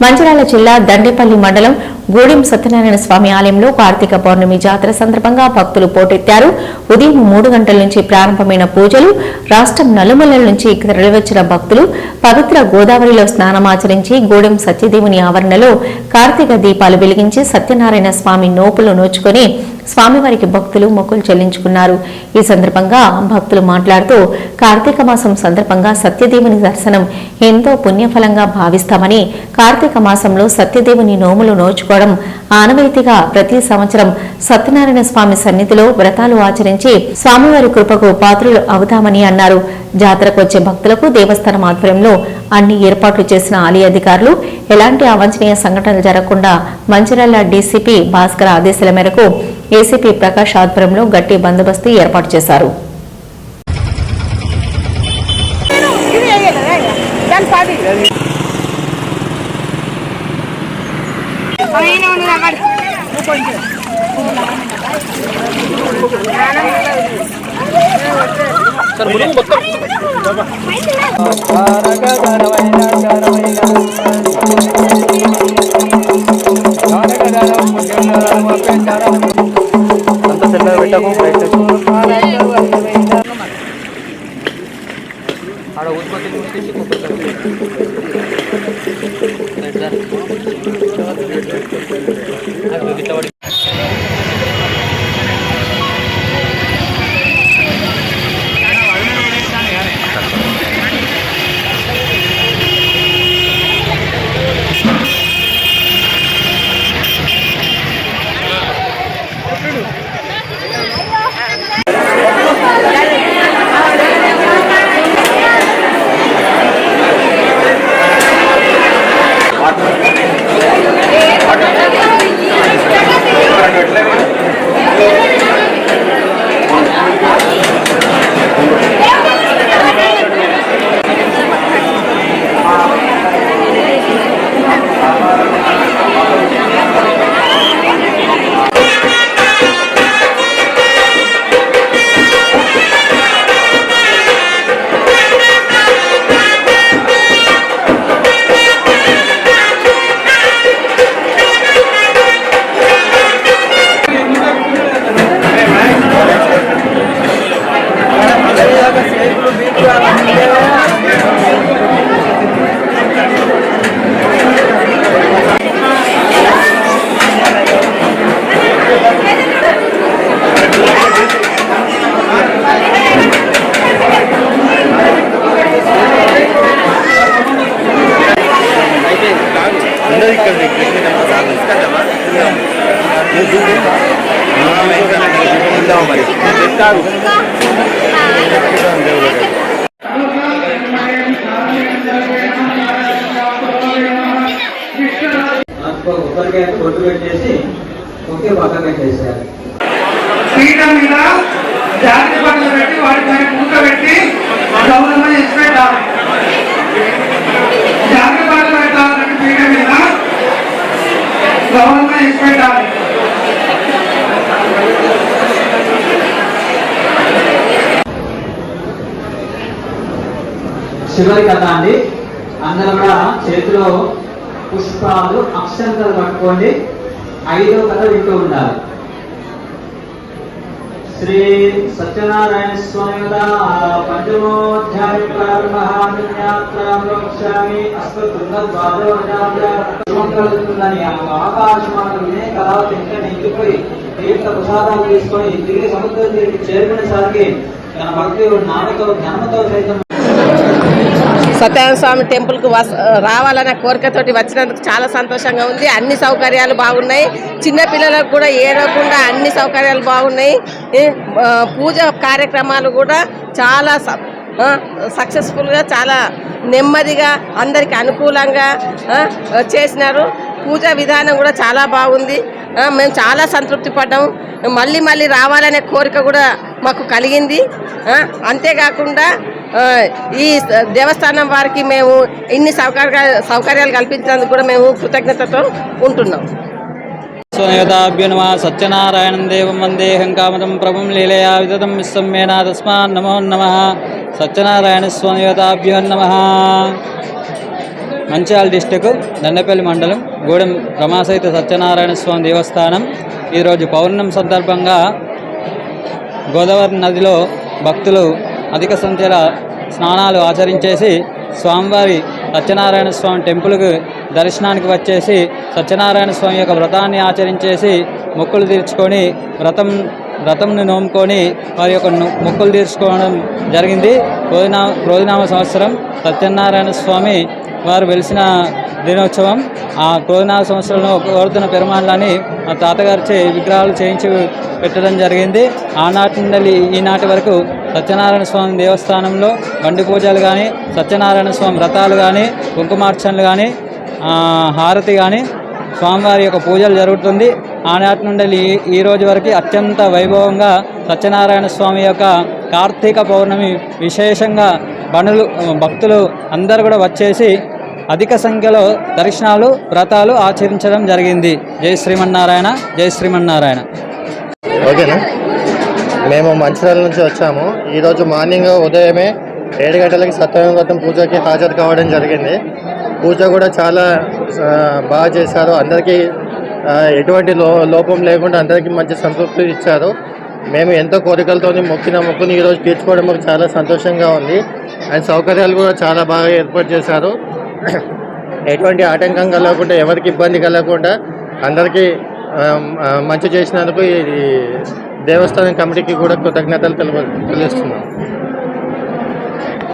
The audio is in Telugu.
మంచిర్యాల జిల్లా దండేపల్లి మండలం గూడెం సత్యనారాయణ స్వామి ఆలయంలో కార్తీక పౌర్ణమి జాతర సందర్భంగా భక్తులు పోటెత్తారు. ఉదయం 3 గంటల నుంచి ప్రారంభమైన పూజలు రాష్ట్రం నలుమూలల నుంచి తరలివచ్చిన భక్తులు పవిత్ర గోదావరిలో స్నానమాచరించి గూడెం సత్యదేవుని ఆవరణలో కార్తీక దీపాలు వెలిగించి సత్యనారాయణ స్వామి నోపులు నోచుకొని స్వామివారికి భక్తులు మొక్కులు చెల్లించుకున్నారు. ఈ సందర్భంగా భక్తులు మాట్లాడుతూ కార్తీక మాసం సందర్భంగా సత్యదేవుని దర్శనం ఎంతో పుణ్యఫలంగా భావిస్తామని, కార్తీక మాసంలో సత్యదేవుని నోములు నోచుకోవడం ఆనవాయితీగా ప్రతి సంవత్సరం సత్యనారాయణ స్వామి సన్నిధిలో వ్రతాలు ఆచరించి స్వామివారి కృపకు పాత్రులు అవుతామని అన్నారు. జాతరకు వచ్చే భక్తులకు దేవస్థానం ఆధ్వర్యంలో అన్ని ఏర్పాట్లు చేసిన ఆలయ అధికారులు ఎలాంటి అవాంఛనీయ సంఘటనలు జరగకుండా మంచిర్యాల డీసీపీ భాస్కర్ ఆదేశాల మేరకు ఏసీపీ ప్రకాష్ ఆధ్వర్యంలో గట్టి బందోబస్తు ఏర్పాటు చేశారు. పీఠం మీద జాతి పనులు పెట్టి వాటి పైన పూత పెట్టి గౌరవం ఇచ్చి పెట్టాలి. జాతి పనులు పెట్టాలంటే పీఠం మీద గౌరవం ఇచ్చి పెట్టాలి. చివరి కథ అండి. అందరూ కూడా చేతిలో పుష్పాలు అక్షంతలు పట్టుకోండి. 5వ కథ వింటూ ఉండాలి. శ్రీ సత్యనారాయణ స్వామి పంచమోధ్యాయ ప్రారంభామి అస్మద్వాదోజాలని ఆకాశమానం వినే కళ వెంటనే ఇంటిపోయి తీర్థ ప్రసాదాలు తీసుకొని తిరిగి సముద్రం తిరిగి చేరుకునేసరికి తన భక్తులు నాన్నతో జ్ఞానంతో సైతం సత్యనారాయణ స్వామి టెంపుల్కు రావాలనే కోరికతోటి వచ్చినందుకు చాలా సంతోషంగా ఉంది. అన్ని సౌకర్యాలు బాగున్నాయి. చిన్నపిల్లలకు కూడా ఏడవకుండా అన్ని సౌకర్యాలు బాగున్నాయి. పూజ కార్యక్రమాలు కూడా చాలా సక్సెస్ఫుల్గా, చాలా నెమ్మదిగా, అందరికీ అనుకూలంగా చేసినారు. పూజా విధానం కూడా చాలా బాగుంది. మేము చాలా సంతృప్తి పడ్డాం. మళ్ళీ మళ్ళీ రావాలనే కోరిక కూడా మాకు కలిగింది. అంతేకాకుండా ఈ దేవస్థానం వారికి మేము ఇన్ని సౌకర్యాలు కల్పించినందుకు కూడా మేము కృతజ్ఞతతో ఉంటున్నాం. స్వయోదాభ్యో నమః సత్యనారాయణం దేవం వందేహం కామదం ప్రభుం లీలయా విదతం విశ్వమేనా తస్మాన్ నమో నమః సత్యనారాయణ స్వయోదాభ్యో నమః. మంచిర్యాల డిస్టిక్ దండపల్లి మండలం గూడెం రమాసహిత సత్యనారాయణ స్వామి దేవస్థానం ఈరోజు పౌర్ణమి సందర్భంగా గోదావరి నదిలో భక్తులు అధిక సంఖ్యలో స్నానాలు ఆచరించేసి స్వామివారి సత్యనారాయణ స్వామి టెంపుల్కు దర్శనానికి వచ్చేసి సత్యనారాయణ స్వామి యొక్క వ్రతాన్ని ఆచరించేసి మొక్కులు తీర్చుకొని వ్రతంను నోముకొని వారి యొక్క మొక్కులు తీర్చుకోవడం జరిగింది. క్రోధినామ సంవత్సరం సత్యనారాయణ స్వామి వారు వెలిసిన దినోత్సవం. ఆ క్రోధినామ సంవత్సరంలో కోరుతున్న పెరుమాళ్ళని మా తాతగారిచే విగ్రహాలు చేయించి పెట్టడం జరిగింది. ఆనాటి నుండి ఈనాటి వరకు సత్యనారాయణ స్వామి దేవస్థానంలో బండి పూజలు కానీ, సత్యనారాయణ స్వామి వ్రతాలు కానీ, కుంకుమార్చనలు కానీ, హారతి కానీ, స్వామివారి యొక్క పూజలు జరుగుతుంది. ఆనాటి నుండి ఈ రోజు వరకు అత్యంత వైభవంగా సత్యనారాయణ స్వామి యొక్క కార్తీక పౌర్ణమి విశేషంగా భక్తులు అందరూ కూడా వచ్చేసి అధిక సంఖ్యలో దర్శనాలు వ్రతాలు ఆచరించడం జరిగింది. జై శ్రీమన్నారాయణ, జై శ్రీమన్నారాయణ. ఓకేనా, మేము మంచిర్యాల నుంచి వచ్చాము. ఈరోజు మార్నింగ్ ఉదయమే 7 గంటలకి సత్యనారాయణ వ్రతం పూజకి హాజరు కావడం జరిగింది. పూజ కూడా చాలా బాగా చేశారు. అందరికీ ఎటువంటి లోపం లేకుండా అందరికీ మంచి సంతృప్తి ఇచ్చారు. మేము ఎంతో కోరికలతో మొక్కుని ఈరోజు తీర్చుకోవడం మాకు చాలా సంతోషంగా ఉంది. అండ్ సౌకర్యాలు కూడా చాలా బాగా ఏర్పాటు చేశారు. ఎటువంటి ఆటంకం కలగకుండా, ఎవరికి ఇబ్బంది కలగకుండా అందరికీ మంచి చేసినందుకు ఈ దేవస్థానం కమిటీకి కూడా కృతజ్ఞతలు తెలుస్తున్నాం.